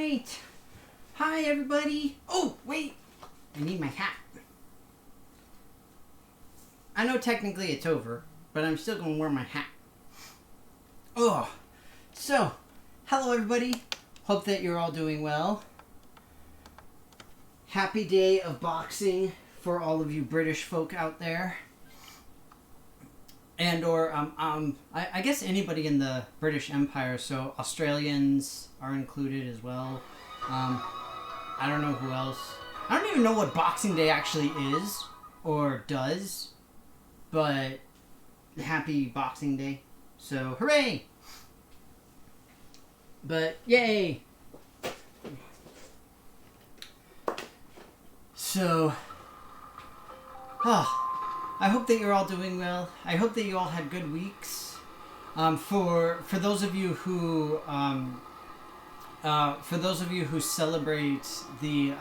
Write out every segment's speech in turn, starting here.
Alright. Hi, everybody. Oh, wait. I need my hat. I know technically it's over, but I'm still going to wear my hat. Oh. So, hello, everybody. Hope that you're all doing well. Happy day of boxing for all of you British folk out there. And or I guess anybody in the British Empire, so Australians are included as well. I don't know who else. I don't even know what Boxing Day actually is or does, but happy Boxing Day. So hooray! But yay! So, I hope that you're all doing well. I hope that you all had good weeks. For those of you who celebrate the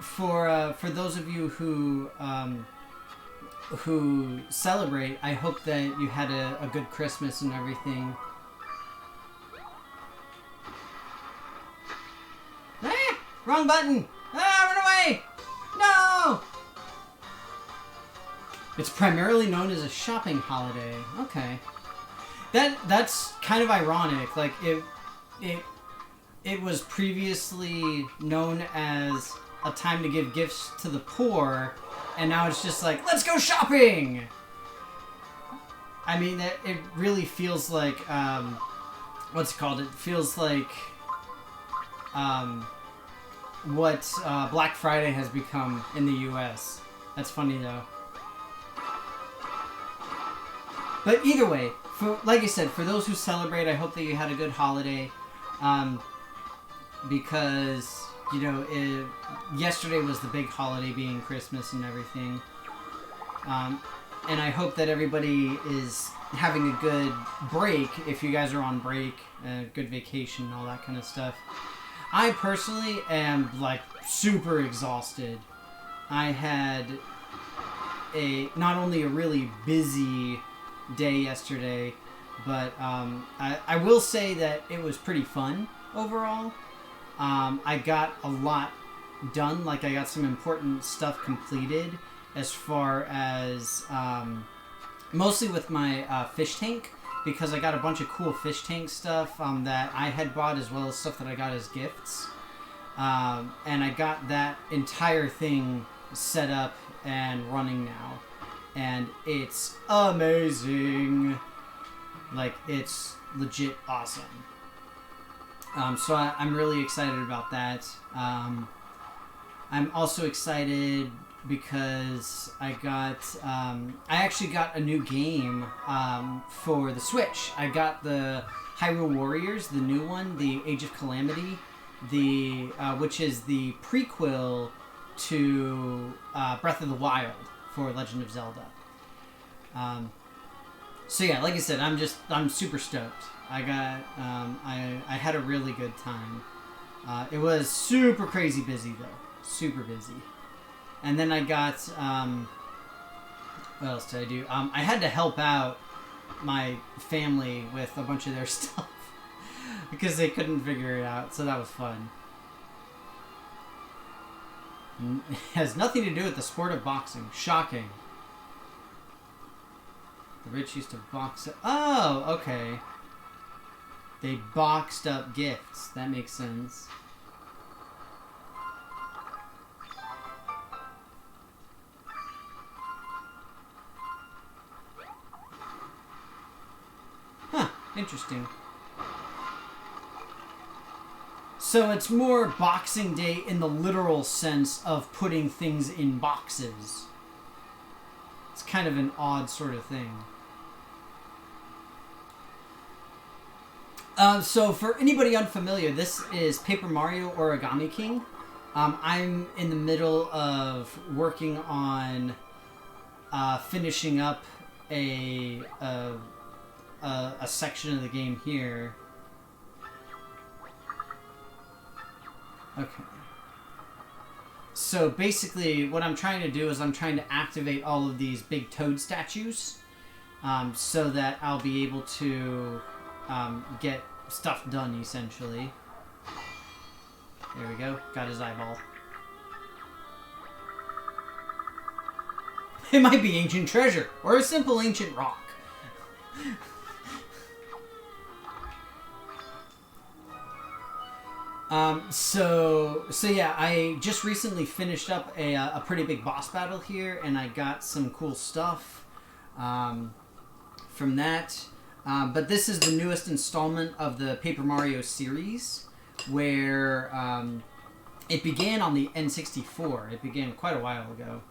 for those of you who celebrate, I hope that you had a good Christmas and everything. Wrong button! Run away! No! It's primarily known as a shopping holiday. Okay. That's kind of ironic. Like, it was previously known as a time to give gifts to the poor, and now it's just like, let's go shopping! I mean, it really feels like, what's it called? It feels like, what Black Friday has become in the U.S. That's funny, though. But either way, like I said, for those who celebrate, I hope that you had a good holiday. Because, you know, yesterday was the big holiday being Christmas and everything. And I hope that everybody is having a good break, if you guys are on break, a good vacation and all that kind of stuff. I personally am, like, super exhausted. I had not only a really busy day yesterday, but I will say that it was pretty fun overall. I got a lot done, like I got some important stuff completed as far as mostly with my fish tank, because I got a bunch of cool fish tank stuff that I had bought, as well as stuff that I got as gifts. And I got that entire thing set up and running now. And it's amazing. Like, it's legit awesome. So I'm really excited about that. I'm also excited because I actually got a new game for the Switch. I got the Hyrule Warriors, the new one, the Age of Calamity, which is the prequel to Breath of the Wild for Legend of Zelda. So yeah, like I said, I'm super stoked. I had a really good time. It was super crazy busy though, super busy. And then I got, what else did I do? I had to help out my family with a bunch of their stuff because they couldn't figure it out, so that was fun. It has nothing to do with the sport of boxing. Shocking. The rich used to box up. Oh, okay. They boxed up gifts. That makes sense. Huh, interesting. So it's more Boxing Day in the literal sense of putting things in boxes. It's kind of an odd sort of thing. So for anybody unfamiliar, this is Paper Mario Origami King. I'm in the middle of working on finishing up a section of the game here. Okay. So basically what I'm trying to do is I'm trying to activate all of these big toad statues so that I'll be able to get stuff done, essentially. There we go. Got his eyeball. It might be ancient treasure, or a simple ancient rock. So yeah, I just recently finished up a pretty big boss battle here, and I got some cool stuff from that. But this is the newest installment of the Paper Mario series, where it began on the N64. It began quite a while ago.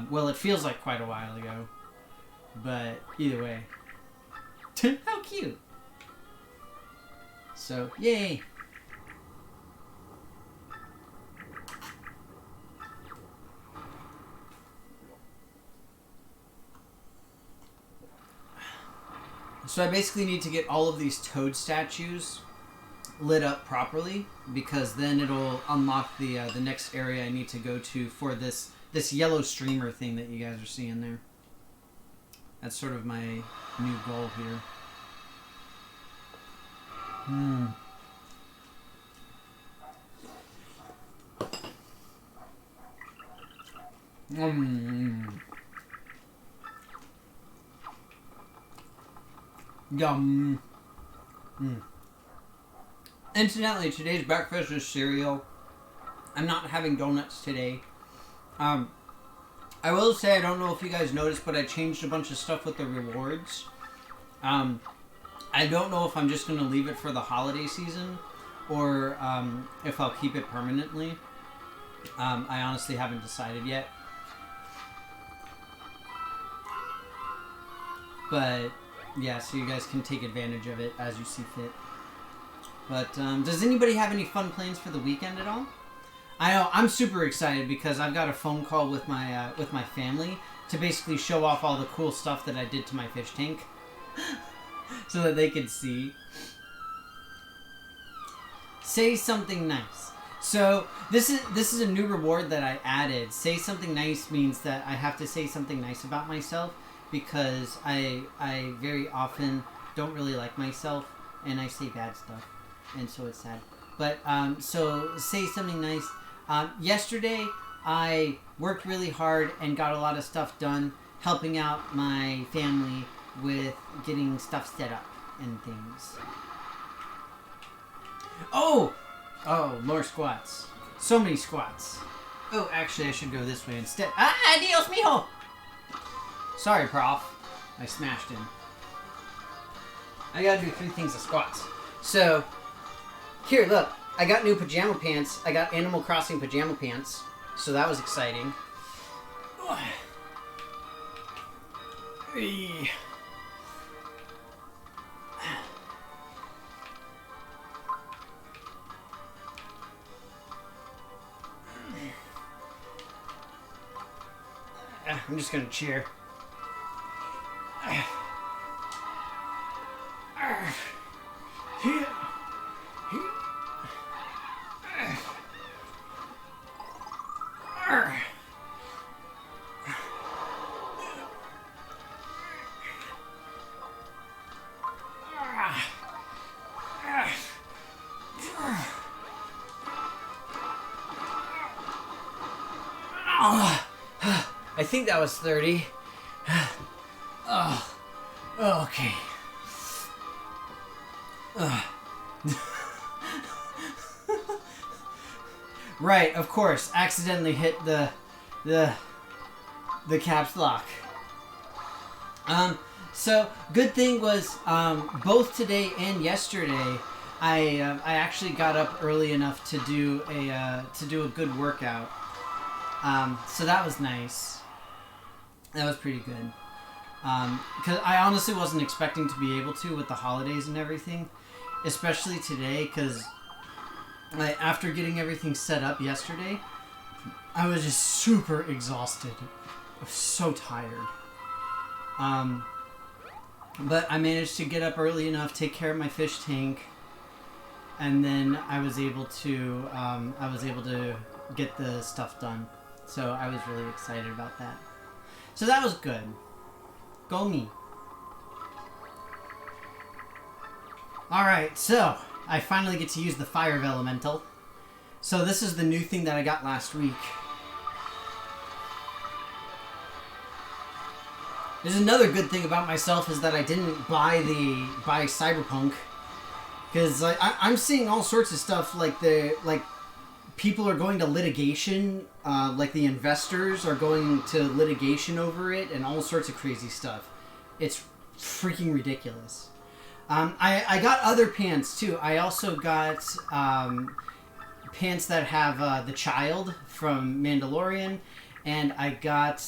Well, it feels like quite a while ago, but either way. How cute! So, yay! So I basically need to get all of these Toad statues lit up properly, because then it'll unlock the next area I need to go to for this yellow streamer thing that you guys are seeing there. That's sort of my new goal here. Yum. Incidentally, today's breakfast is cereal. I'm not having donuts today. I will say, I don't know if you guys noticed, but I changed a bunch of stuff with the rewards. I don't know if I'm just going to leave it for the holiday season, or if I'll keep it permanently. I honestly haven't decided yet. But yeah, so you guys can take advantage of it as you see fit. But does anybody have any fun plans for the weekend at all? I know I'm super excited because I've got a phone call with my family to basically show off all the cool stuff that I did to my fish tank, so that they could see. Say something nice. So this is a new reward that I added. Say something nice means that I have to say something nice about myself, because I very often don't really like myself, and I say bad stuff, and so it's sad. But so say something nice. Yesterday I worked really hard and got a lot of stuff done, helping out my family with getting stuff set up and things. Oh, more squats. So many squats. Oh, actually I should go this way instead. Adios, mijo! Sorry, Prof. I smashed him. I gotta do 3 things of squats. So, here, look. I got new pajama pants. I got Animal Crossing pajama pants. So that was exciting. I'm just gonna cheer. I think that was 30. Oh, okay. Right, of course. Accidentally hit the caps lock. So good thing was both today and yesterday I actually got up early enough to do a good workout. So that was nice. That was pretty good. Because I honestly wasn't expecting to be able to with the holidays and everything, especially today, because after getting everything set up yesterday, I was just super exhausted. I was so tired. But I managed to get up early enough, take care of my fish tank, and then I was able to get the stuff done. So I was really excited about that. So that was good. Go me. Alright, so I finally get to use the fire elemental. So this is the new thing that I got last week. There's another good thing about myself is that I didn't buy Cyberpunk, because I'm seeing all sorts of stuff like people are going to litigation, like the investors are going to litigation over it, and all sorts of crazy stuff. It's freaking ridiculous. I got other pants too. I also got pants that have the child from Mandalorian. And I got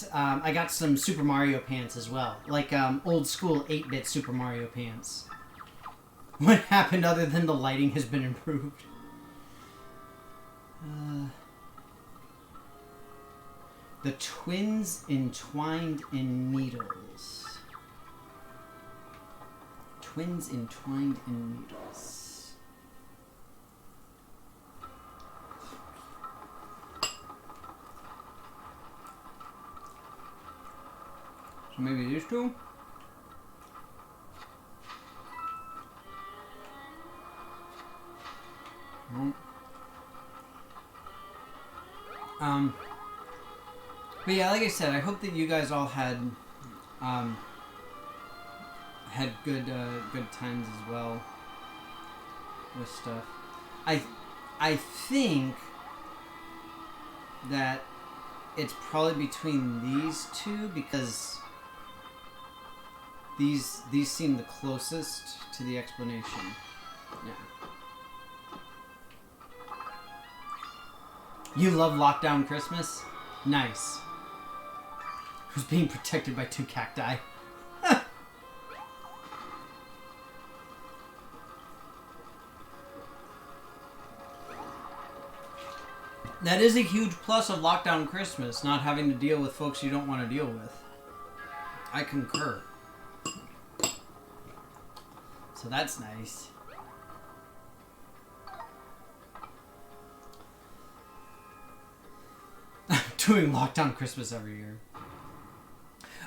some Super Mario pants as well, like old school 8-bit Super Mario pants. What happened other than the lighting has been improved? The twins entwined in needles. Twins entwined in needles. Maybe these two? Nope. But yeah, like I said, I hope that you guys all had good times as well with stuff. I think that it's probably between these two, because these seem the closest to the explanation. Yeah. You love Lockdown Christmas? Nice. Who's being protected by 2 cacti? That is a huge plus of Lockdown Christmas, not having to deal with folks you don't want to deal with. I concur. So that's nice. I'm doing Lockdown Christmas every year.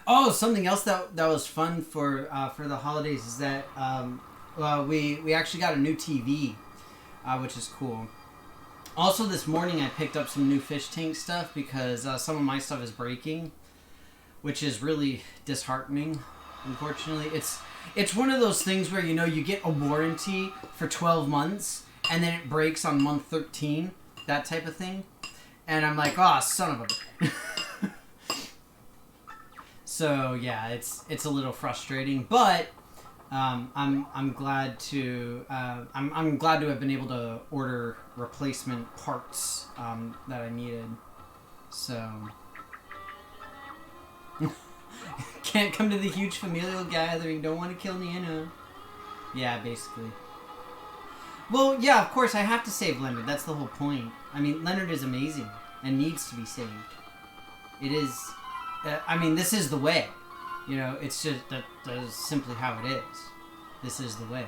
Oh, something else that was fun for the holidays is that we actually got a new TV, which is cool. Also, this morning I picked up some new fish tank stuff because some of my stuff is breaking, which is really disheartening. Unfortunately, it's one of those things where, you know, you get a warranty for 12 months and then it breaks on month 13, that type of thing. And I'm like, oh, son of a... So yeah, it's a little frustrating, but I'm glad to I'm glad to have been able to order replacement parts that I needed. So can't come to the huge familial gathering. Don't want to kill Nana. Yeah, basically. Well, yeah, of course I have to save Leonard. That's the whole point. I mean, Leonard is amazing and needs to be saved. It is. I mean, this is the way. You know, it's just that is simply how it is. This is the way.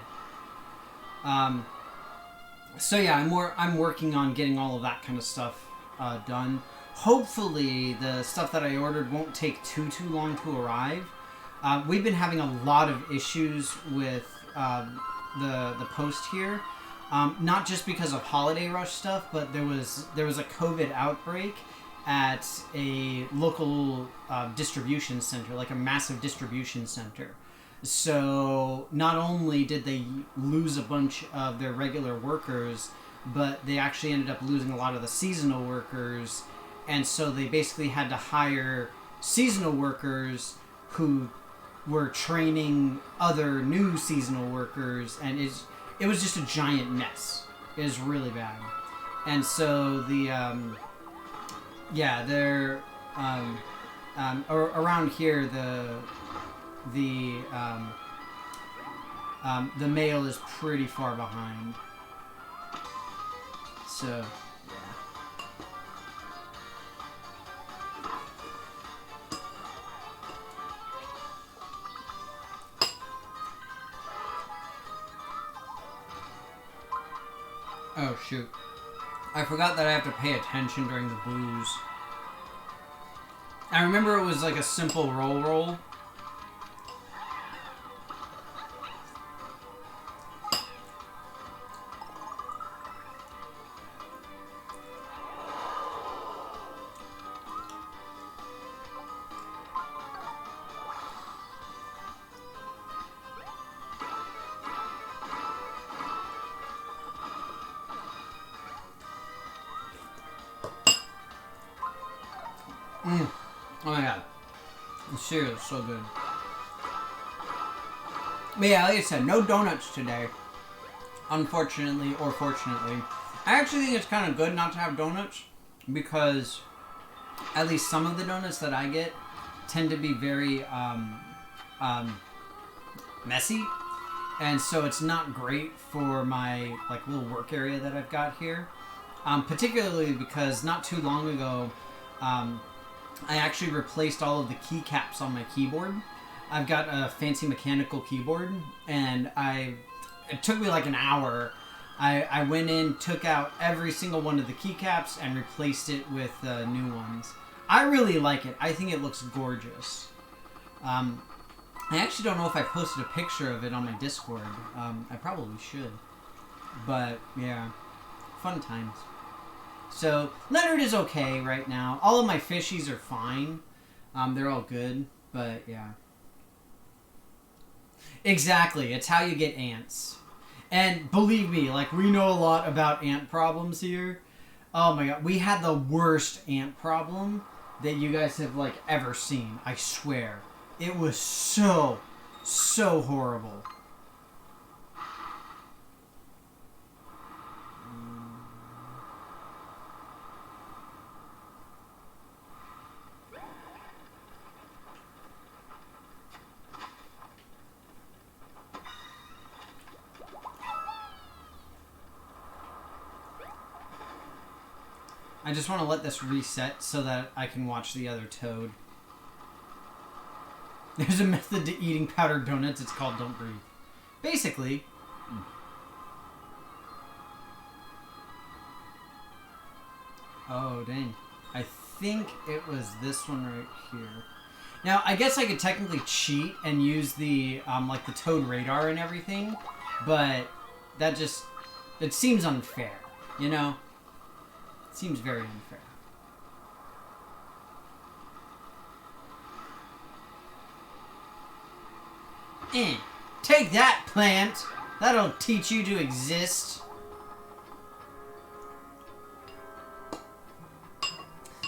So yeah, I'm working on getting all of that kind of stuff done. Hopefully, the stuff that I ordered won't take too long to arrive. We've been having a lot of issues with the post here, not just because of holiday rush stuff, but there was a COVID outbreak at a local distribution center, like a massive distribution center. So not only did they lose a bunch of their regular workers, but they actually ended up losing a lot of the seasonal workers, and so they basically had to hire seasonal workers who were training other new seasonal workers, and it was just a giant mess. It was really bad. And so the yeah, they're around here the mail is pretty far behind. So yeah. Oh shoot. I forgot that I have to pay attention during the booze. I remember it was like a simple roll. Oh my god. The cereal is so good. But yeah, like I said, no donuts today. Unfortunately, or fortunately. I actually think it's kind of good not to have donuts because at least some of the donuts that I get tend to be very messy, and so it's not great for my like little work area that I've got here. Particularly because not too long ago, I actually replaced all of the keycaps on my keyboard. I've got a fancy mechanical keyboard, and it took me like an hour. I went in, took out every single one of the keycaps, and replaced it with new ones. I really like it. I think it looks gorgeous. I actually don't know if I posted a picture of it on my Discord. I probably should. But, yeah. Fun times. So, Leonard is okay right now. All of my fishies are fine. They're all good. But, yeah. Exactly. It's how you get ants. And believe me, like, we know a lot about ant problems here. Oh my god. We had the worst ant problem that you guys have, like, ever seen. I swear. It was so horrible. I just want to let this reset so that I can watch the other toad. There's a method to eating powdered donuts. It's called Don't Breathe. Basically. Oh, dang. I think it was this one right here. Now, I guess I could technically cheat and use the, like the toad radar and everything, but that just, it seems unfair, you know? It seems very unfair. Take that, plant! That'll teach you to exist.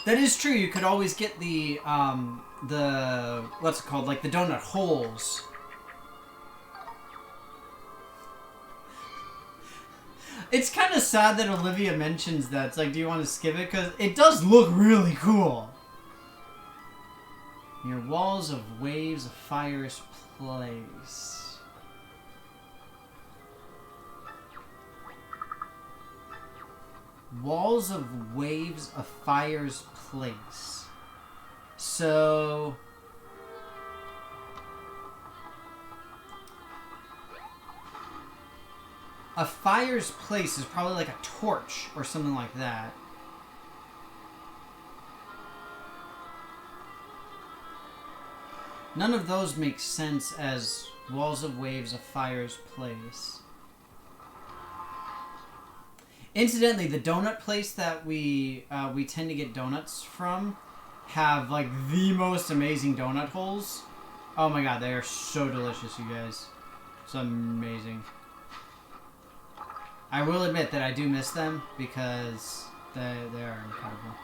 That is true. You could always get the what's it called? Like the donut holes. It's kind of sad that Olivia mentions that. It's like, do you want to skip it? Because it does look really cool. Your walls of waves of fire's place. Walls of waves of fire's place. So... a fire's place is probably like a torch or something like that. None of those make sense as walls of waves of fire's place. Incidentally, the donut place that we tend to get donuts from have like the most amazing donut holes. Oh my god, they are so delicious, you guys. It's amazing. I will admit that I do miss them because they are incredible.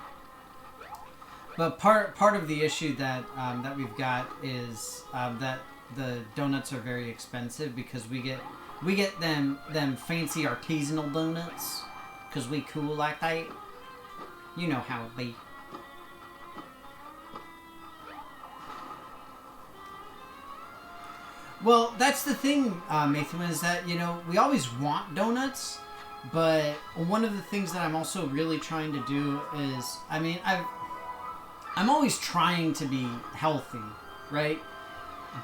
But part of the issue that that we've got is that the donuts are very expensive because we get them fancy artisanal donuts because we cool like that. You know how it be. Well, that's the thing, Nathan, is that, you know, we always want donuts, but one of the things that I'm also really trying to do is, I mean, I'm always trying to be healthy, right?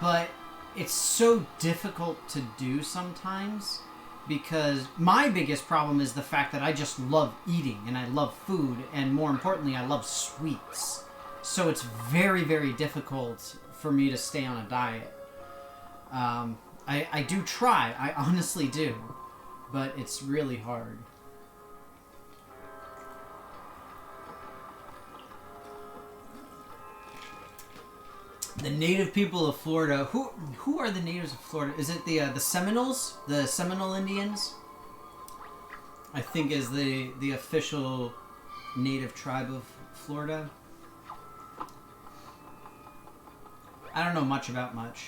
But it's so difficult to do sometimes because my biggest problem is the fact that I just love eating and I love food, and more importantly, I love sweets. So it's very, very difficult for me to stay on a diet. I do try, I honestly do, but it's really hard. The native people of Florida, who are the natives of Florida? Is it the Seminoles? The Seminole Indians? I think is the official native tribe of Florida. I don't know much about much.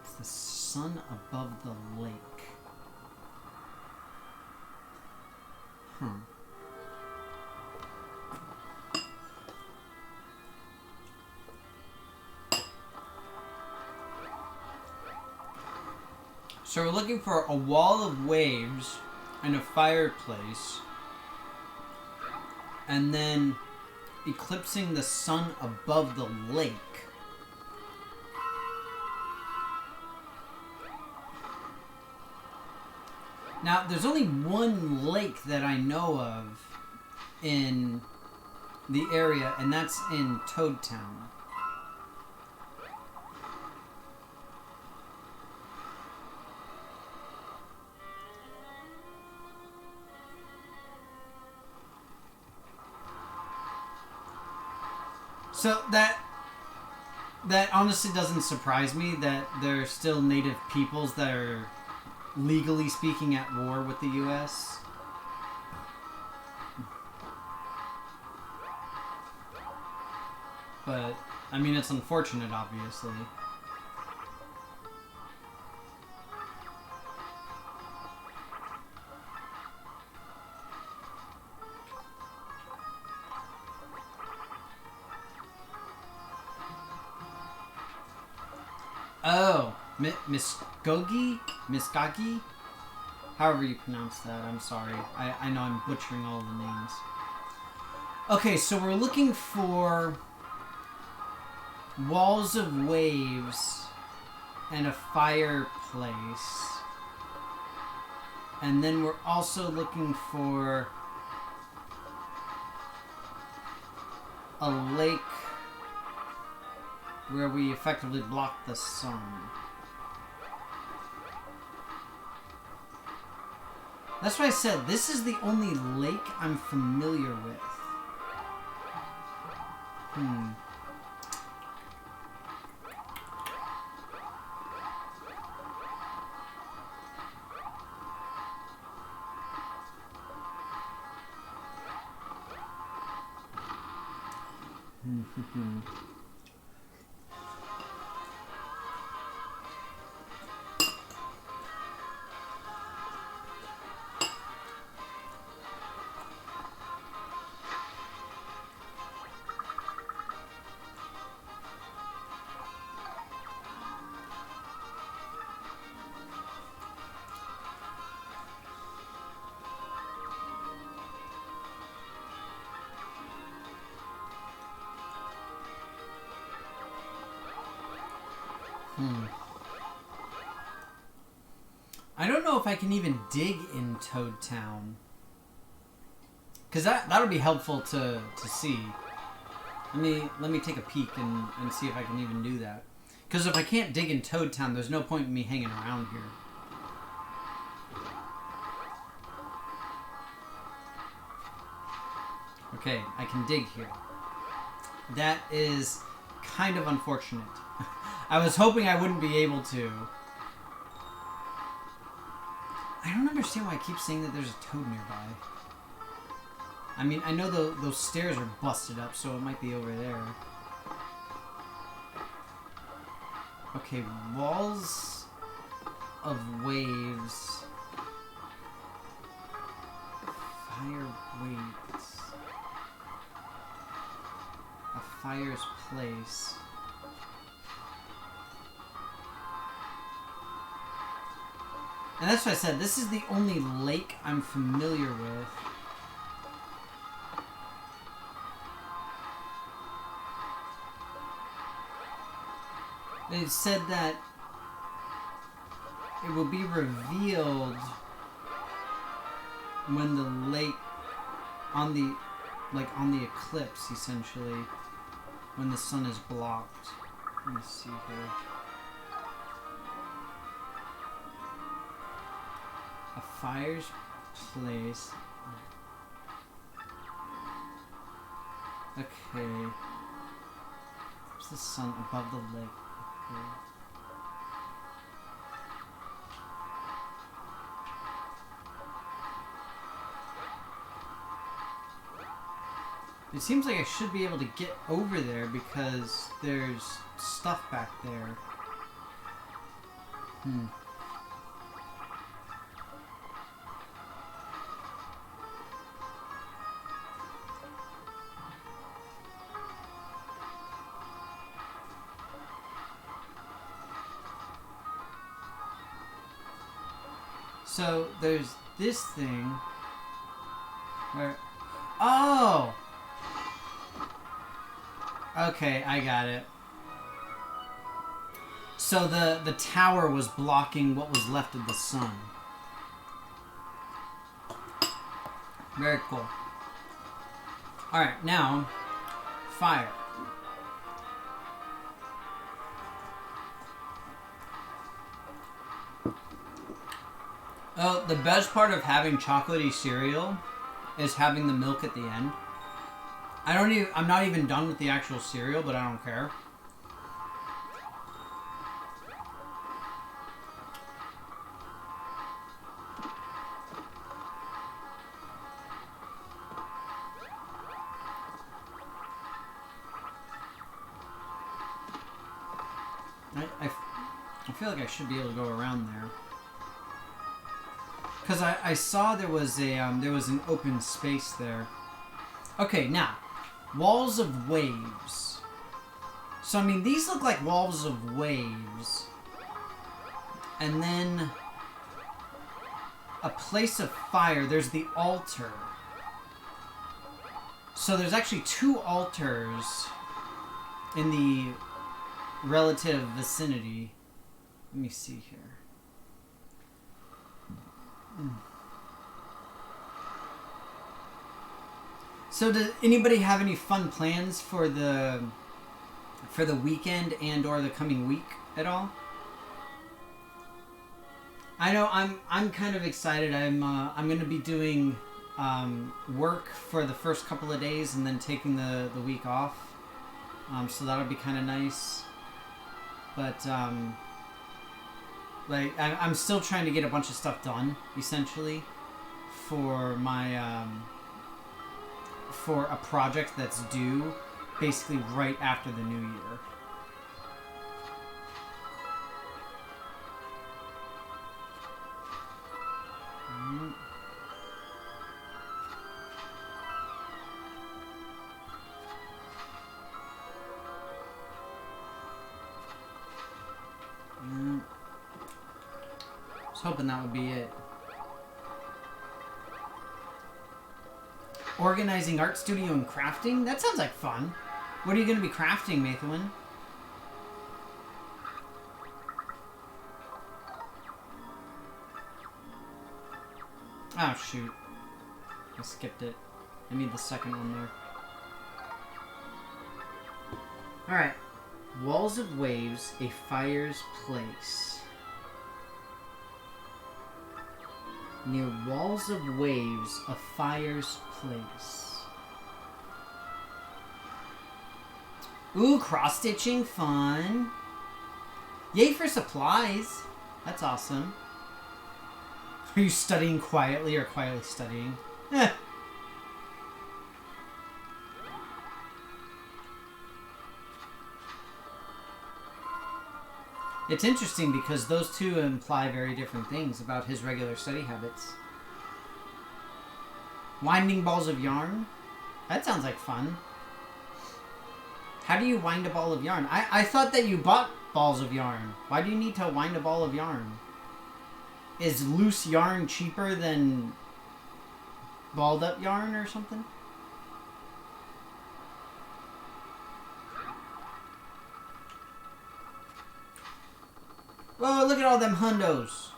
It's the sun above the lake. So we're looking for a wall of waves and a fireplace, and then eclipsing the sun above the lake. Now, there's only one lake that I know of in the area, and that's in Toad Town. So that honestly doesn't surprise me that there are still native peoples that are legally speaking at war with the U.S. But, I mean, it's unfortunate, obviously. Oh, Muskogee? However you pronounce that, I'm sorry. I know I'm butchering all the names. Okay, so we're looking for walls of waves and a fireplace. And then we're also looking for a lake where we effectively block the sun. That's why I said this is the only lake I'm familiar with. I don't know if I can even dig in Toad Town. Because that'll be helpful to see. Let me take a peek and see if I can even do that. Because if I can't dig in Toad Town, there's no point in me hanging around here. Okay, I can dig here. That is kind of unfortunate. I was hoping I wouldn't be able to. I don't understand why I keep saying that there's a toad nearby. I mean, I know those stairs are busted up, so it might be over there. Okay, walls of waves. Fire waits. A fire's place. And that's what I said, this is the only lake I'm familiar with. They said that it will be revealed when the lake, on the eclipse, essentially, when the sun is blocked. Let me see here. A fire's place. Okay. There's the sun above the lake. Okay. It seems like I should be able to get over there because there's stuff back there. So there's this thing where... Oh! Okay, I got it. So the tower was blocking what was left of the sun. Very cool. Alright, now, fire. Oh, the best part of having chocolatey cereal is having the milk at the end. I'm not even done with the actual cereal, but I don't care. I feel like I should be able to go around there. Because I saw there was an open space there. Okay, now, walls of waves. So, I mean, these look like walls of waves. And then a place of fire. There's the altar. So there's actually 2 altars in the relative vicinity. Let me see here. So does anybody have any fun plans for the weekend and or the coming week at all? I know I'm kind of excited. I'm going to be doing work for the first couple of days and then taking the week off. So that'll be kind of nice. But like I'm still trying to get a bunch of stuff done, essentially, for my for a project that's due basically right after the new year. I was hoping that would be it. Organizing art studio and crafting? That sounds like fun. What are you going to be crafting, Mathewin? Oh, shoot. I skipped it. I need the second one there. Alright. Walls of waves, a fire's place. Near walls of waves, a fire's place. Ooh, cross-stitching, fun. Yay for supplies. That's awesome. Are you studying quietly or quietly studying? Eh. It's interesting because those two imply very different things about his regular study habits. Winding balls of yarn? That sounds like fun. How do you wind a ball of yarn? I thought that you bought balls of yarn. Why do you need to wind a ball of yarn? Is loose yarn cheaper than balled up yarn or something? Whoa, look at all them hundos.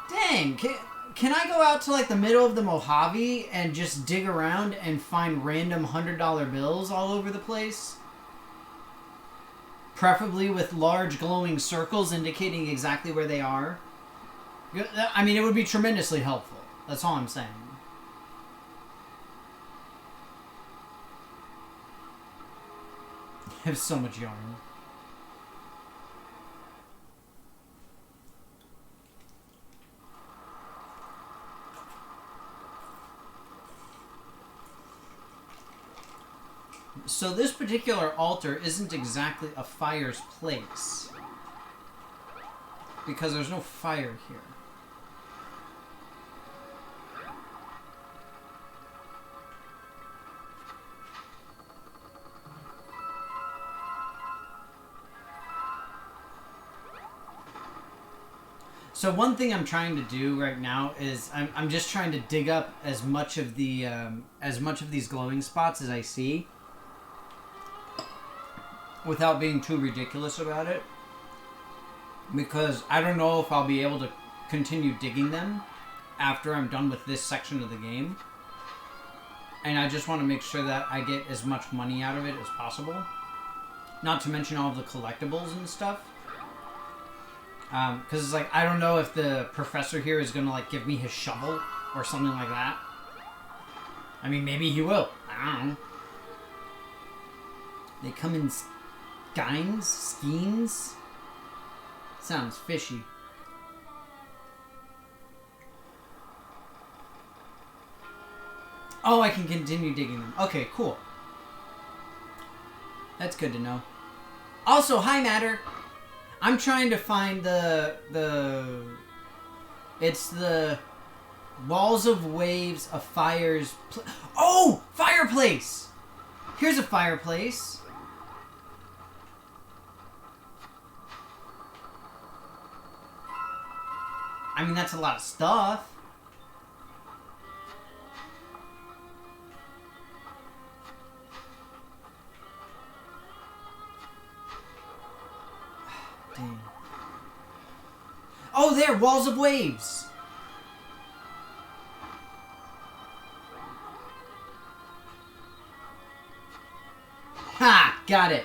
Dang, can I go out to like the middle of the Mojave and just dig around and find random $100 bills all over the place? Preferably with large glowing circles indicating exactly where they are. I mean, it would be tremendously helpful. That's all I'm saying. I have so much yarn. So this particular altar isn't exactly a fire's place. Because there's no fire here. So one thing I'm trying to do right now is I'm just trying to dig up as much of the these glowing spots as I see, without being too ridiculous about it, because I don't know if I'll be able to continue digging them after I'm done with this section of the game, and I just want to make sure that I get as much money out of it as possible, not to mention all of the collectibles and stuff. Because it's like, I don't know if the professor here is going to, like, give me his shovel or something like that. I mean, maybe he will. I don't know. They come in skeins? Sounds fishy. Oh, I can continue digging them. Okay, cool. That's good to know. Also, hi, Matter. I'm trying to find it's the Walls of Waves of Fire's... Oh! Fireplace! Here's a fireplace. I mean, that's a lot of stuff. Dang. Oh, there! Walls of Waves! Ha! Got it.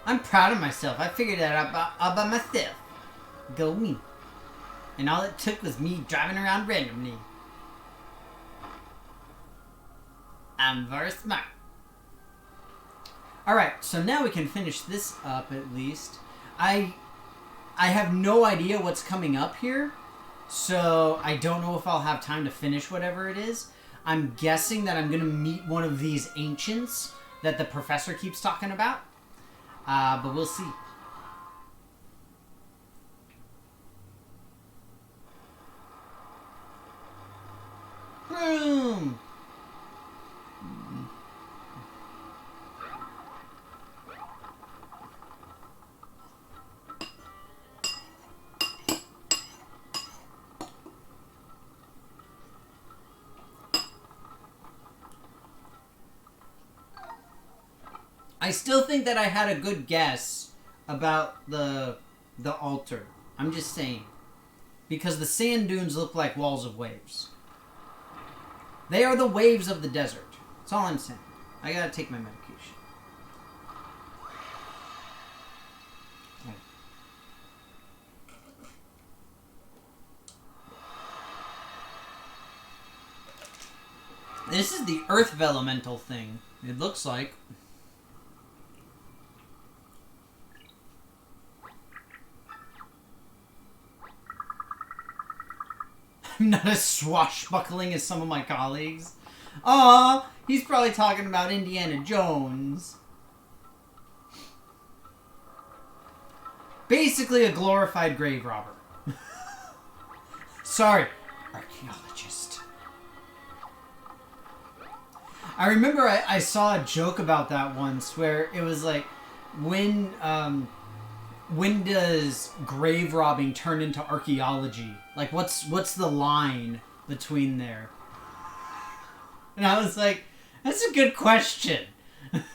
I'm proud of myself. I figured that out all by myself. Go me. And all it took was me driving around randomly. I'm very smart. Alright, so now we can finish this up at least. I have no idea what's coming up here, so I don't know if I'll have time to finish whatever it is. I'm guessing that I'm going to meet one of these ancients that the professor keeps talking about. But we'll see. Boom! I still think that I had a good guess about the altar. I'm just saying. Because the sand dunes look like walls of waves. They are the waves of the desert. That's all I'm saying. I gotta take my medication. Okay. This is the earth elemental thing. It looks like. I'm not as swashbuckling as some of my colleagues. Aw, he's probably talking about Indiana Jones. Basically a glorified grave robber. Sorry, archaeologist. I remember I saw a joke about that once where it was like, when does grave robbing turn into archaeology? Like, what's the line between there? And I was like, that's a good question. Because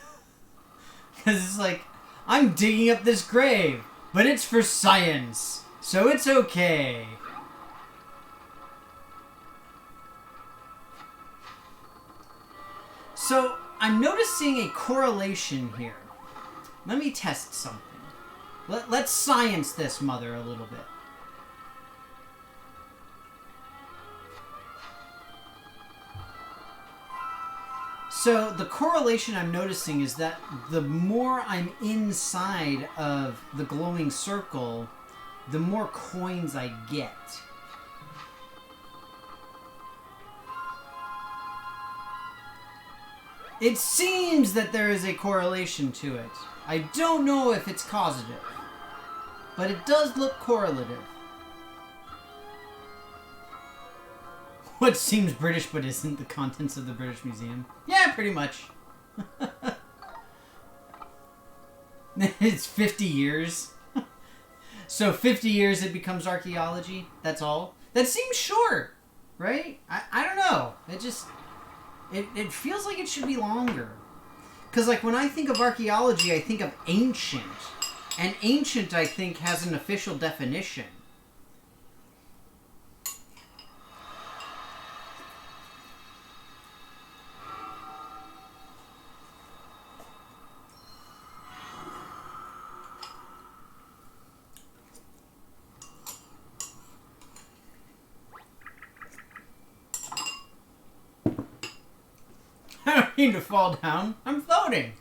it's like, I'm digging up this grave, but it's for science, so it's okay. So, I'm noticing a correlation here. Let me test something. Let's science this mother a little bit. So the correlation I'm noticing is that the more I'm inside of the glowing circle, the more coins I get. It seems that there is a correlation to it. I don't know if it's causative, but it does look correlative. What seems British but isn't the contents of the British Museum? Yeah, pretty much. It's 50 years. So 50 years it becomes archaeology? That's all? That seems short, right? I don't know. It just... It feels like it should be longer. Because, like, when I think of archaeology, I think of ancient. And ancient, I think, has an official definition. I don't need to fall down. I'm floating.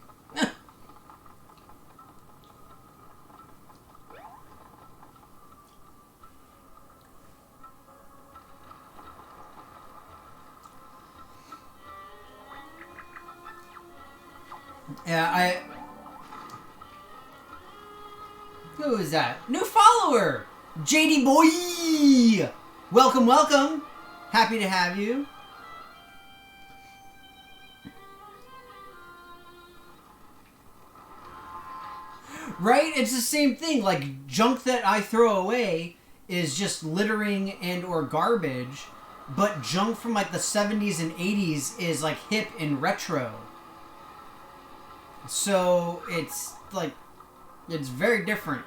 Yeah, Who is that? New follower! JD Boy! Welcome, welcome! Happy to have you. Right? It's the same thing. Like, junk that I throw away is just littering and or garbage, but junk from, like, the 70s and 80s is, like, hip and retro. So, it's, like, it's very different.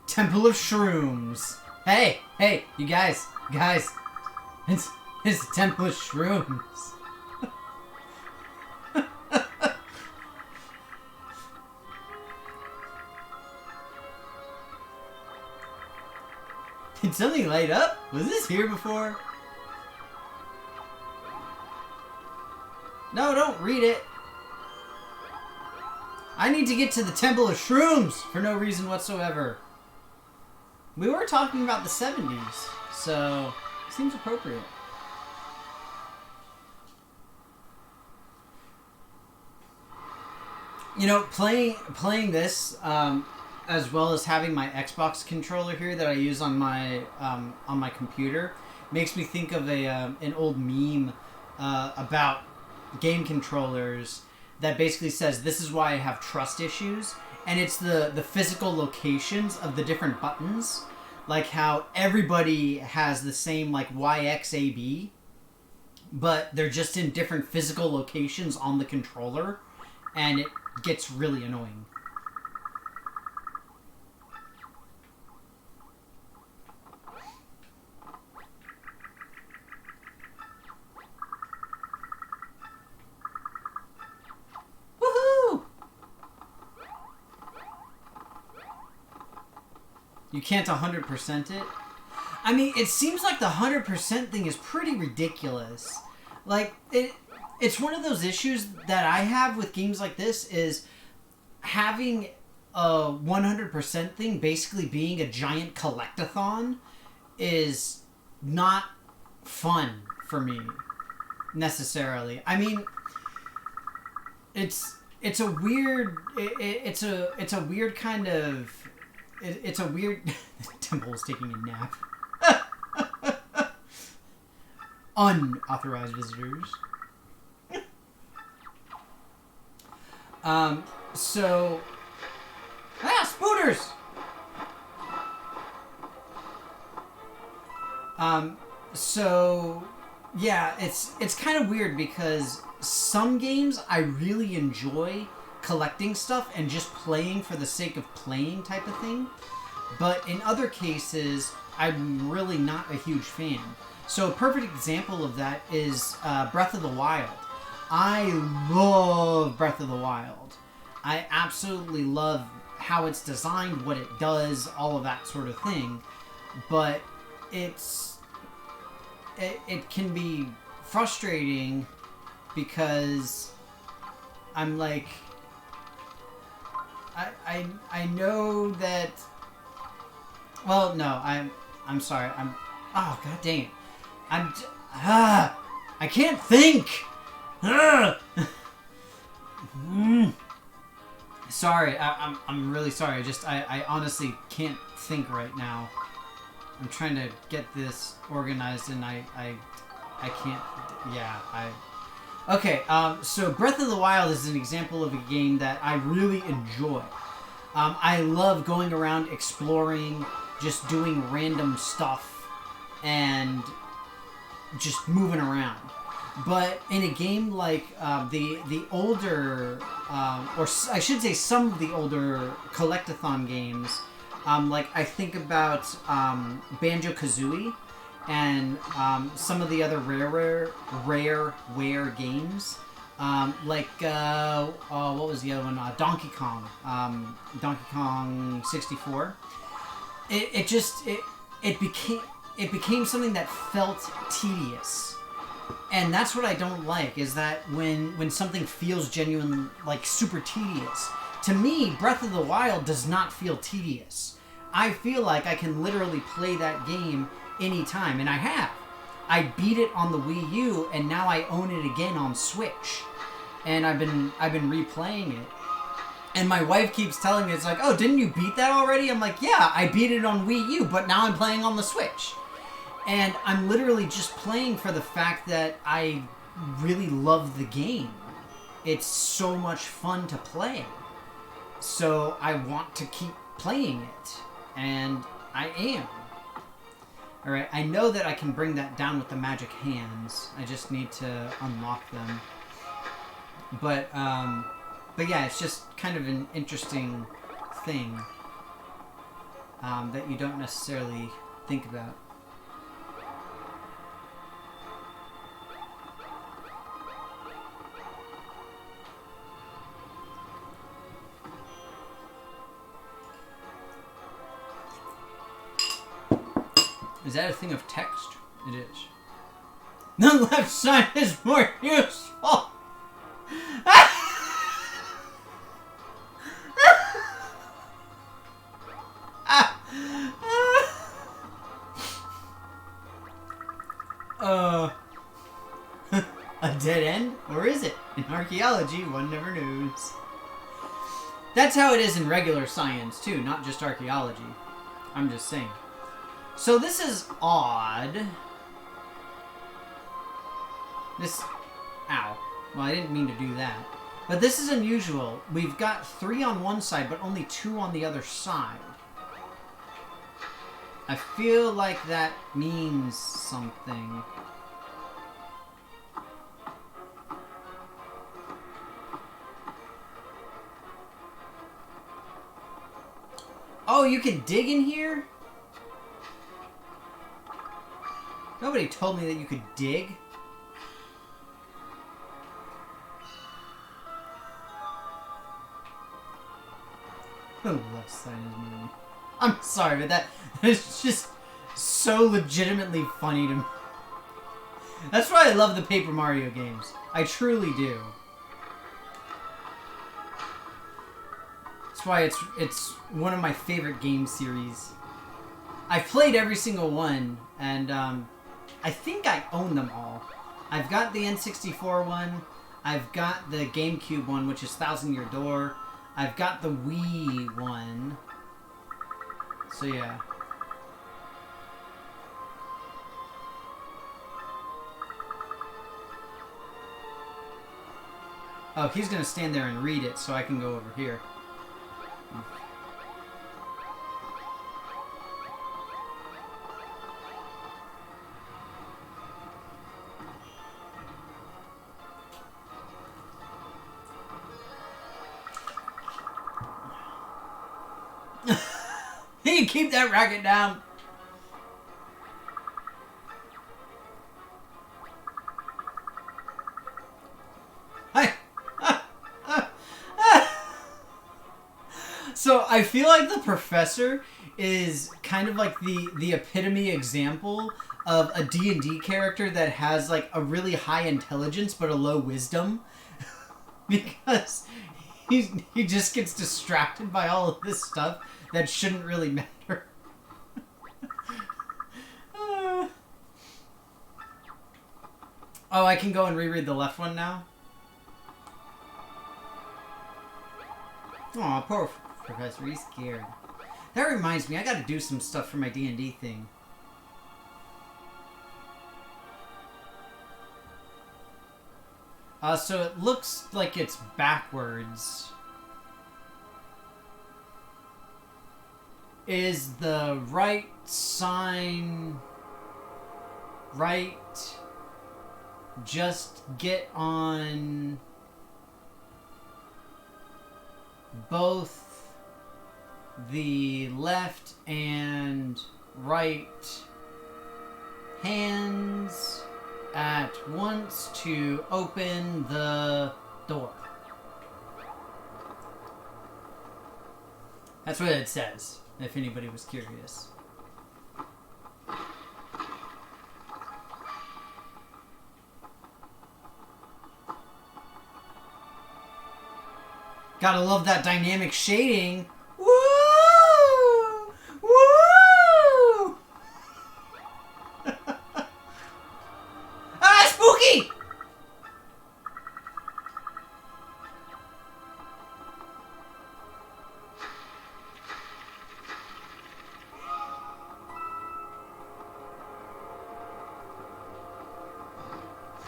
Temple of Shrooms. Hey, you guys, it's the Temple of Shrooms. Did something light up? Was this here before? No, don't read it. I need to get to the Temple of Shrooms for no reason whatsoever. We were talking about the 70s, so it seems appropriate. You know, playing this, as well as having my Xbox controller here that I use on my computer, makes me think of an old meme about game controllers that basically says, "This is why I have trust issues." And it's the physical locations of the different buttons. Like how everybody has the same, like, YXAB, but they're just in different physical locations on the controller. And it gets really annoying. You can't 100% it? I mean, it seems like the 100% thing is pretty ridiculous. Like, it's one of those issues that I have with games like this is having a 100% thing basically being a giant collectathon is not fun for me, necessarily. I mean, it's a weird... It's a weird kind of... It's a weird... Temple is taking a nap. Unauthorized visitors. So... spooters! So... Yeah, it's kind of weird because some games I really enjoy collecting stuff and just playing for the sake of playing type of thing. But in other cases, I'm really not a huge fan. So a perfect example of that is Breath of the Wild. I love Breath of the Wild. I absolutely love how it's designed, what it does, all of that sort of thing. But it can be frustrating because I'm like, I know that. Well, no, I'm sorry. Oh, god dang it. I can't think. Sorry, I'm really sorry. I honestly can't think right now. I'm trying to get this organized, and I can't. Yeah, Okay, so Breath of the Wild is an example of a game that I really enjoy. I love going around exploring, just doing random stuff, and just moving around. But in a game like the older, or I should say some of the older collectathon games, like I think about Banjo-Kazooie and some of the other rareware games, like what was the other one? Donkey Kong, Donkey Kong 64. It became something that felt tedious. And that's what I don't like, is that when something feels genuine, like super tedious. To me, Breath of the Wild does not feel tedious. I feel like I can literally play that game anytime, and I have. I beat it on the Wii U, and now I own it again on Switch. And I've been replaying it. And my wife keeps telling me, it's like, oh, didn't you beat that already? I'm like, yeah, I beat it on Wii U, but now I'm playing on the Switch. And I'm literally just playing for the fact that I really love the game. It's so much fun to play. So I want to keep playing it. And I am. Alright, I know that I can bring that down with the magic hands. I just need to unlock them. But yeah, it's just kind of an interesting thing that you don't necessarily think about. Is that a thing of text? It is. The left side is more useful. A dead end? Or is it? In archaeology, one never knows. That's how it is in regular science, too, not just archaeology. I'm just saying. So this is odd. Ow. Well, I didn't mean to do that. But this is unusual. We've got 3 on one side, but only 2 on the other side. I feel like that means something. Oh, you can dig in here? Nobody told me that you could dig. The left side is moving. I'm sorry, but that is just so legitimately funny to me. That's why I love the Paper Mario games. I truly do. That's why it's one of my favorite game series. I've played every single one, and I think I own them all. I've got the N64 one. I've got the GameCube one, which is Thousand Year Door. I've got the Wii one. So yeah. Oh, he's gonna stand there and read it so I can go over here. You keep that racket down. So I feel like the professor is kind of like the epitome example of a D&D character that has like a really high intelligence but a low wisdom. Because he just gets distracted by all of this stuff that shouldn't really matter. Oh, I can go and reread the left one now? Aw, poor Professor, he's scared. That reminds me, I gotta do some stuff for my D&D thing. So it looks like it's backwards. Is the right sign right? Just get on both the left and right hands at once to open the door. That's what it says, if anybody was curious. Gotta love that dynamic shading. Woo! Woo! Ah, spooky!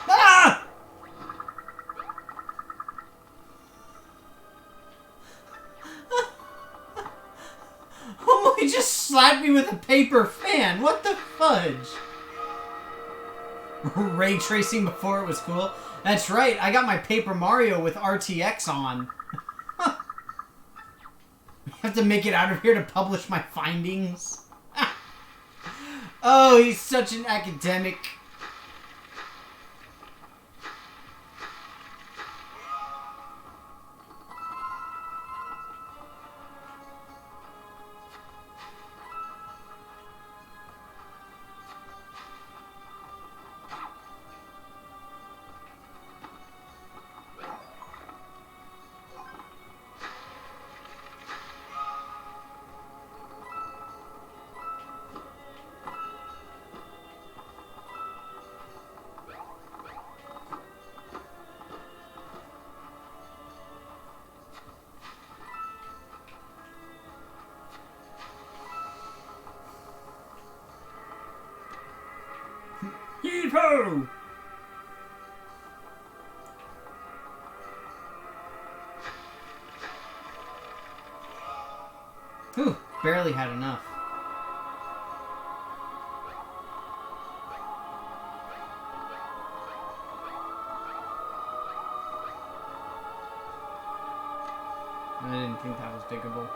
Ah! Oh, he just slapped me with a paper fan. What the fudge? Ray tracing before it was cool. That's right. I got my Paper Mario with RTX on. I have to make it out of here to publish my findings. Oh, he's such an academic. Heave-ho! Whew, barely had enough. I didn't think that was diggable.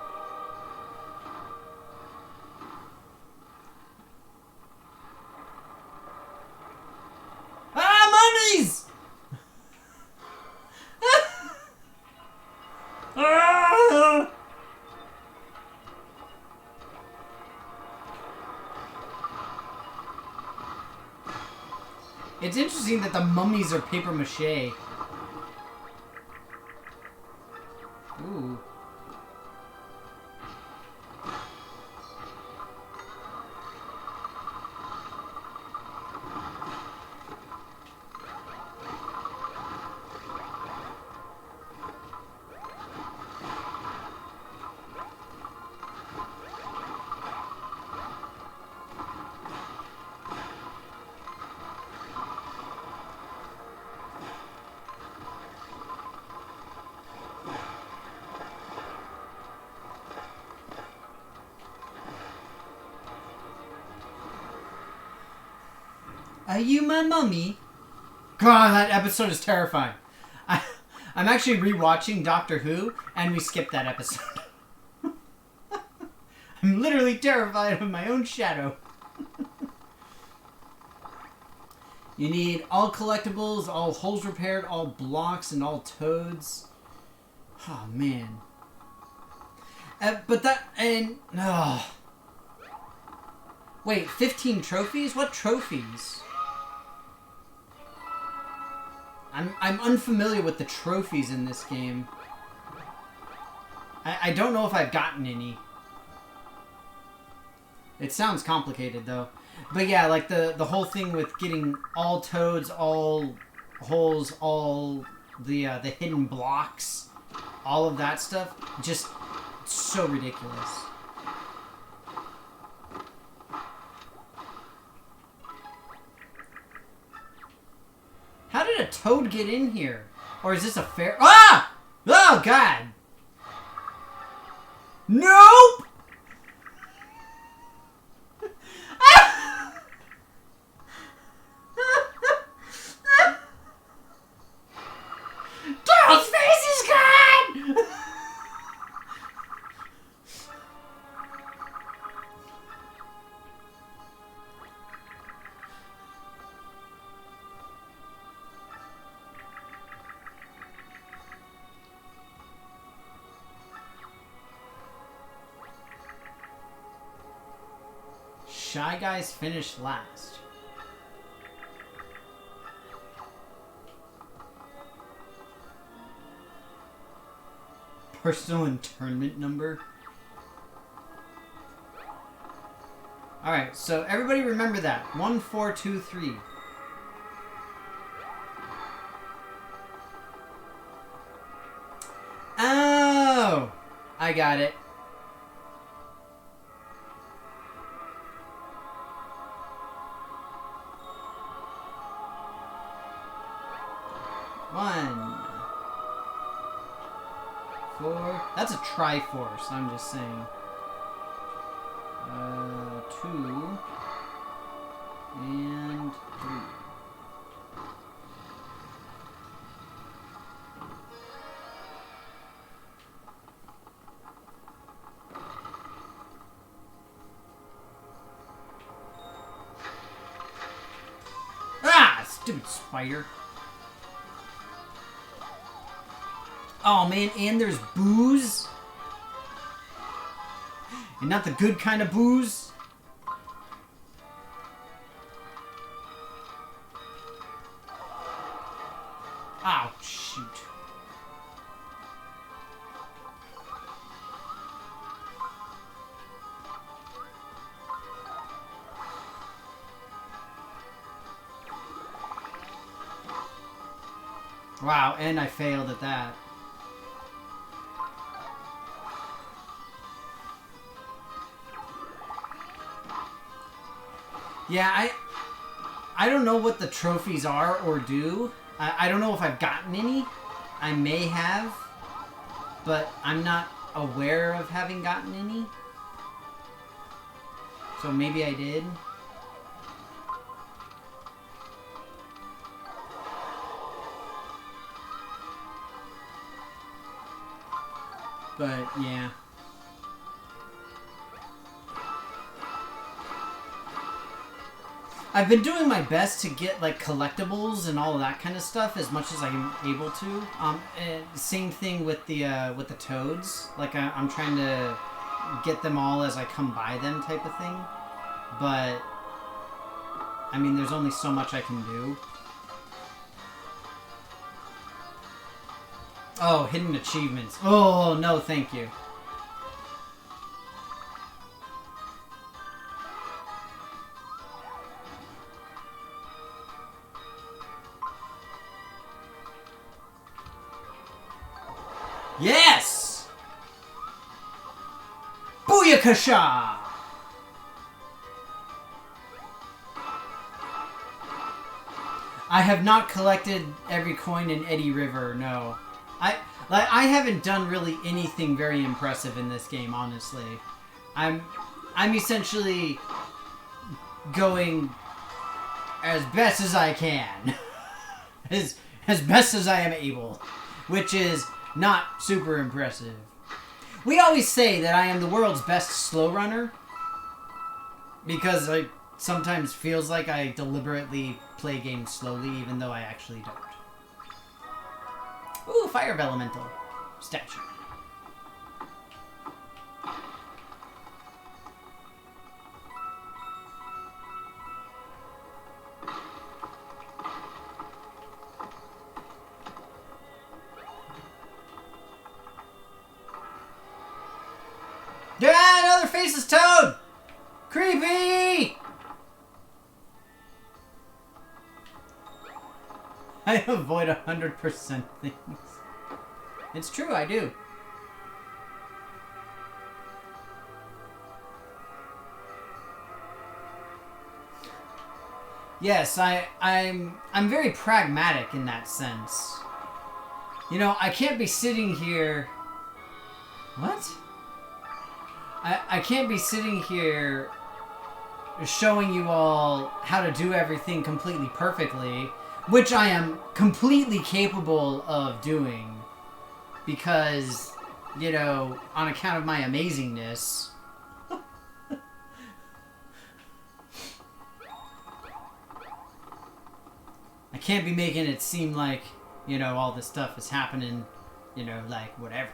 It's interesting that the mummies are paper mache. Ooh. Are you my mummy? God, that episode is terrifying. I'm actually rewatching Doctor Who, and we skipped that episode. I'm literally terrified of my own shadow. You need all collectibles, all holes repaired, all blocks, and all toads. Oh, man. But that and no. Wait, 15 trophies? What trophies? I'm unfamiliar with the trophies in this game. I don't know if I've gotten any. It sounds complicated though. But yeah, like the whole thing with getting all toads, all holes, all the hidden blocks, all of that stuff, just so ridiculous. How did a toad get in here? Or is this a fair... Ah! Oh, God! Nope! Toad's face is gone! Shy Guys finished last. Personal internment number. Alright, so everybody remember that. 1423. Oh! I got it. One. 4. That's a Triforce, I'm just saying. 2. And 3. Ah! Stupid spider. Oh man, and there's booze? And not the good kind of booze? Oh, shoot. Wow, and I failed at that. Yeah, I don't know what the trophies are or do. I don't know if I've gotten any. I may have, but I'm not aware of having gotten any. So maybe I did. But, yeah. I've been doing my best to get, like, collectibles and all of that kind of stuff as much as I'm able to. Same thing with the toads. Like, I'm trying to get them all as I come by them type of thing. But, I mean, there's only so much I can do. Oh, hidden achievements. Oh, no, thank you. Yes! Booyakasha! I have not collected every coin in Eddy River, no. I haven't done really anything very impressive in this game, honestly. I'm essentially going as best as I can. as best as I am able. Which is not super impressive. We always say that I am the world's best slow runner. Because it sometimes feels like I deliberately play games slowly, even though I actually don't. Ooh, Fire Elemental statue. faceless toad! Creepy! I avoid 100% things. It's true, I do. Yes, I'm very pragmatic in that sense. You know, I can't be sitting here... What? I can't be sitting here showing you all how to do everything completely perfectly, which I am completely capable of doing because, you know, on account of my amazingness. I can't be making it seem like, you know, all this stuff is happening, you know, like whatever.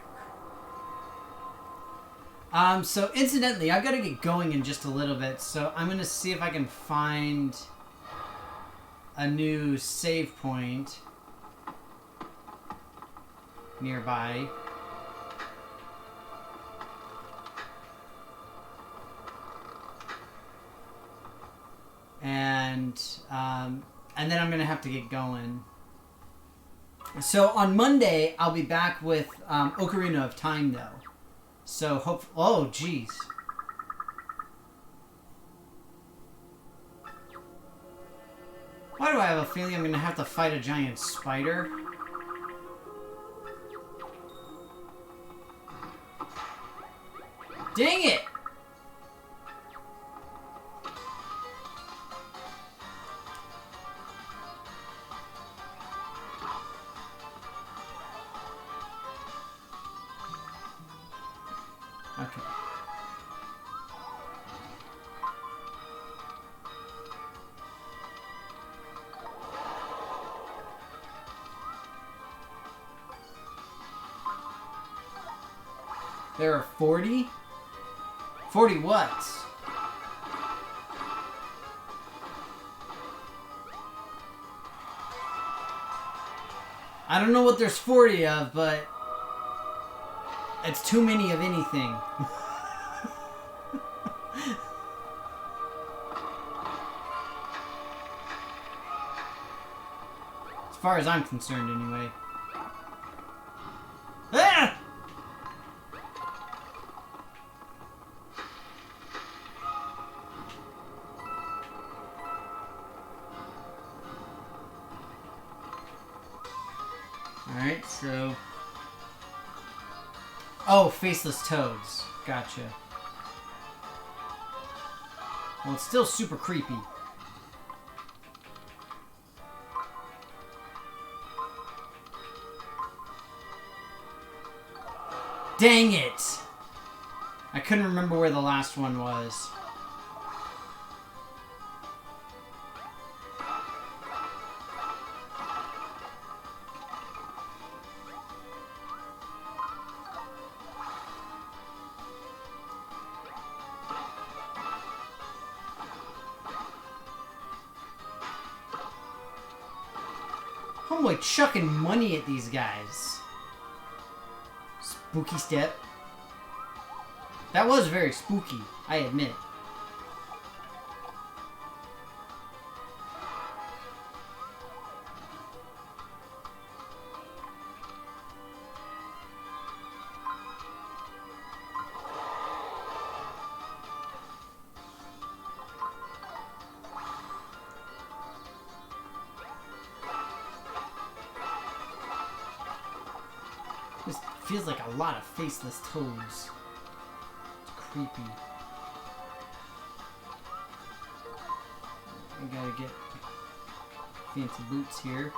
So incidentally, I've got to get going in just a little bit, so I'm going to see if I can find a new save point nearby. And then I'm going to have to get going. So on Monday, I'll be back with Ocarina of Time, though. So hope. Oh, jeez. Why do I have a feeling I'm gonna have to fight a giant spider? Dang it! Okay. There are 40? 40 what? I don't know what there's 40 of, but it's too many of anything. As far as I'm concerned, anyway. Ah! Alright, so... Oh, faceless toads. Gotcha. Well, it's still super creepy. Dang it! I couldn't remember where the last one was. Homeboy chucking money at these guys. Spooky step. That was very spooky, I admit. This feels like a lot of faceless toads. It's creepy. I gotta get fancy boots here.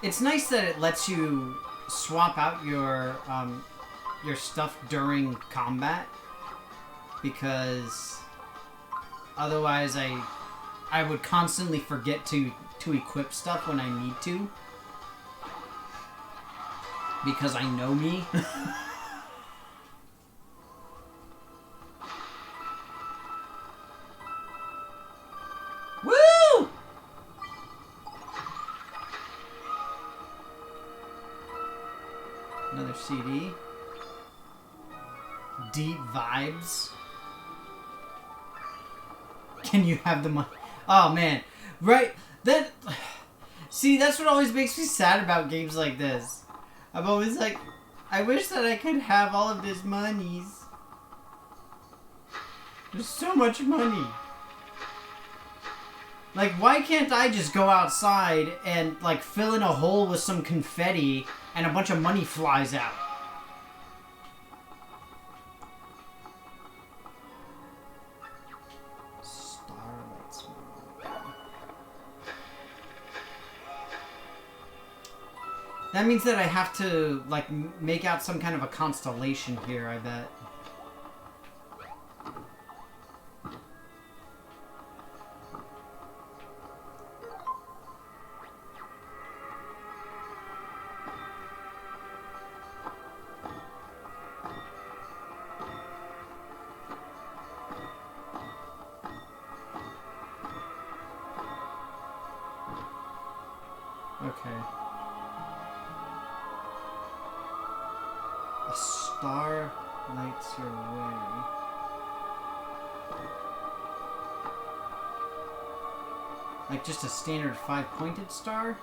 It's nice that it lets you swap out your stuff during combat, because otherwise I would constantly forget to equip stuff when I need to, because I know me. Woo! Another CD. Deep Vibes. Can you have the money? Oh man, right? That. See, that's what always makes me sad about games like this. I'm always like, I wish that I could have all of this monies. There's so much money. Like, why can't I just go outside and, like, fill in a hole with some confetti and a bunch of money flies out? Starlight Smoke. That means that I have to, like, make out some kind of a constellation here, I bet. Okay. A star lights your way. Like just a standard 5-pointed star?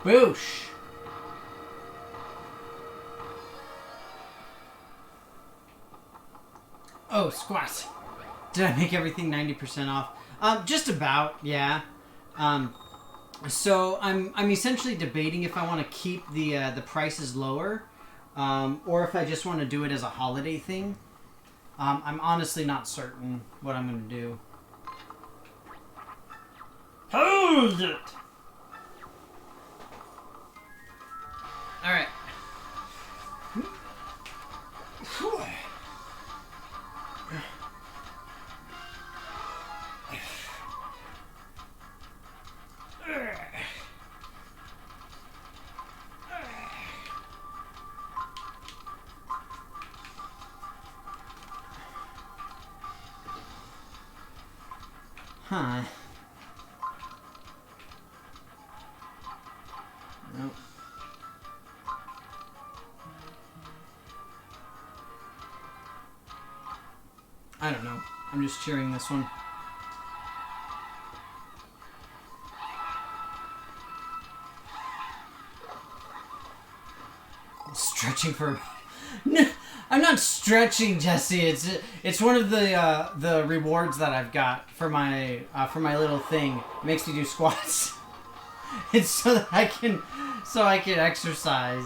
Boosh! Oh, squat. Did I make everything 90% off? Just about, yeah. So I'm essentially debating if I want to keep the prices lower, or if I just want to do it as a holiday thing. I'm honestly not certain what I'm going to do. Hold it! Alright. Huh. Nope. I don't know. I'm just cheering this one. Stretching for... No, I'm not stretching, Jesse. It's one of the rewards that I've got for my little thing. It makes me do squats. It's so that I can exercise.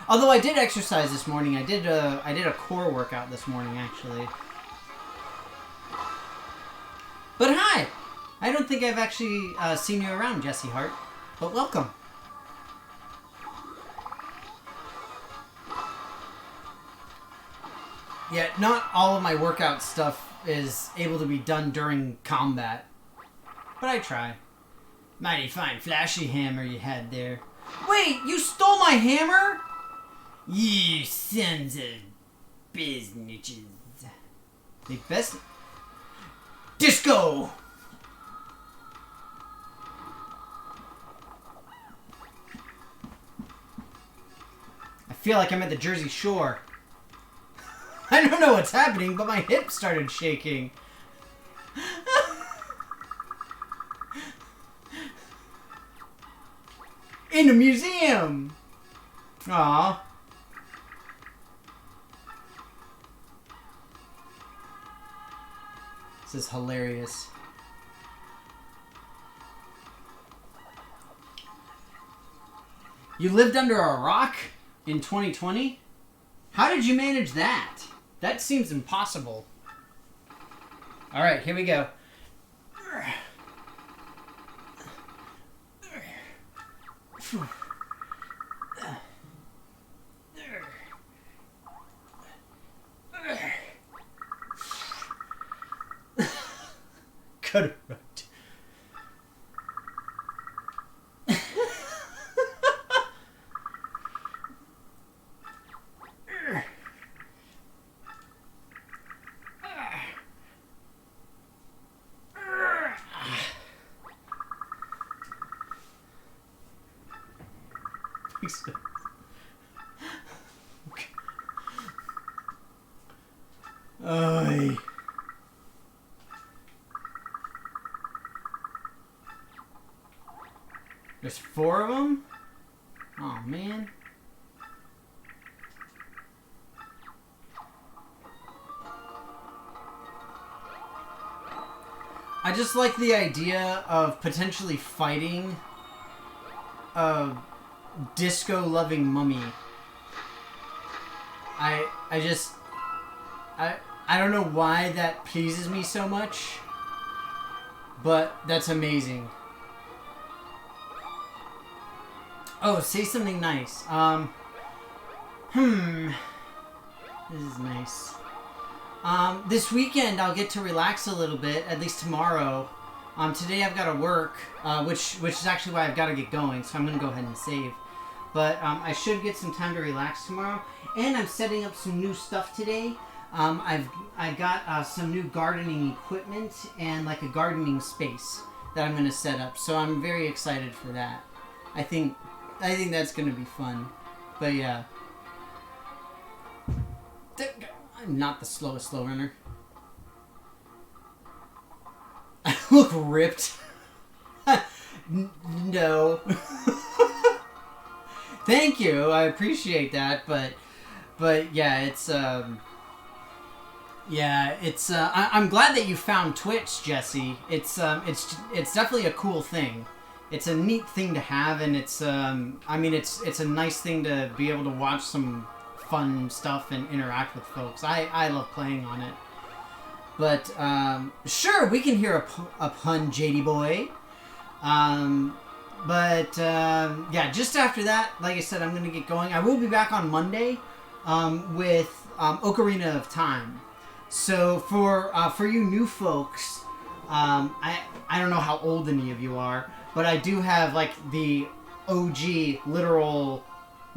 Although I did exercise this morning. I did a core workout this morning actually. But hi! I don't think I've actually seen you around, Jesse Hart. But welcome. Yeah, not all of my workout stuff is able to be done during combat. But I try. Mighty fine flashy hammer you had there. Wait, you stole my hammer? You sons of bitches. The best... Disco! I feel like I'm at the Jersey Shore. I don't know what's happening, but my hip started shaking. In a museum! Aww. This is hilarious. You lived under a rock in 2020? How did you manage that? That seems impossible. Alright, here we go. Cut it. Oy. There's 4 of them? Oh, man. I just like the idea of potentially fighting a disco-loving mummy. I don't know why that pleases me so much, but that's amazing. Oh, say something nice. This is nice. This weekend I'll get to relax a little bit, at least tomorrow. Today I've got to work, which is actually why I've got to get going, so I'm going to go ahead and save. But I should get some time to relax tomorrow. And I'm setting up some new stuff today. I got some new gardening equipment and like a gardening space that I'm going to set up. So I'm very excited for that. I think that's going to be fun. But yeah. I'm not the slowest slow runner. I look ripped. No. Thank you. I appreciate that, but yeah, it's I'm glad that you found Twitch, Jesse. It's definitely a cool thing. It's a neat thing to have, and it's it's a nice thing to be able to watch some fun stuff and interact with folks. I love playing on it. But sure, we can hear a pun, JD boy. Yeah, just after that, like I said, I'm gonna get going. I will be back on Monday with Ocarina of Time. So for you new folks, I don't know how old any of you are, but I do have like the OG literal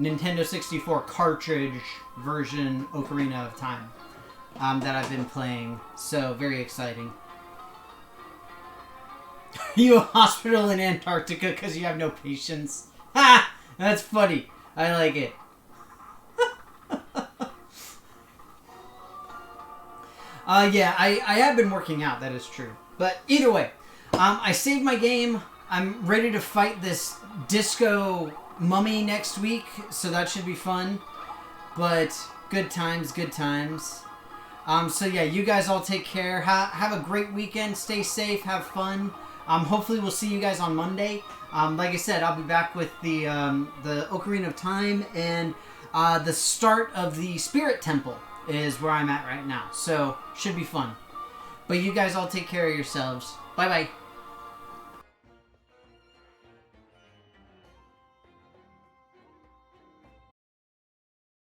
Nintendo 64 cartridge version Ocarina of Time that I've been playing. So very exciting. You a hospital in Antarctica because you have no patience? Ha! That's funny. I like it. Yeah, I have been working out, that is true. But either way, I saved my game. I'm ready to fight this disco mummy next week, so that should be fun. But good times, good times. So yeah, you guys all take care. Have a great weekend. Stay safe. Have fun. Hopefully we'll see you guys on Monday. Like I said, I'll be back with the Ocarina of Time, and the start of the Spirit Temple is where I'm at right now. So should be fun. But you guys all take care of yourselves. Bye bye.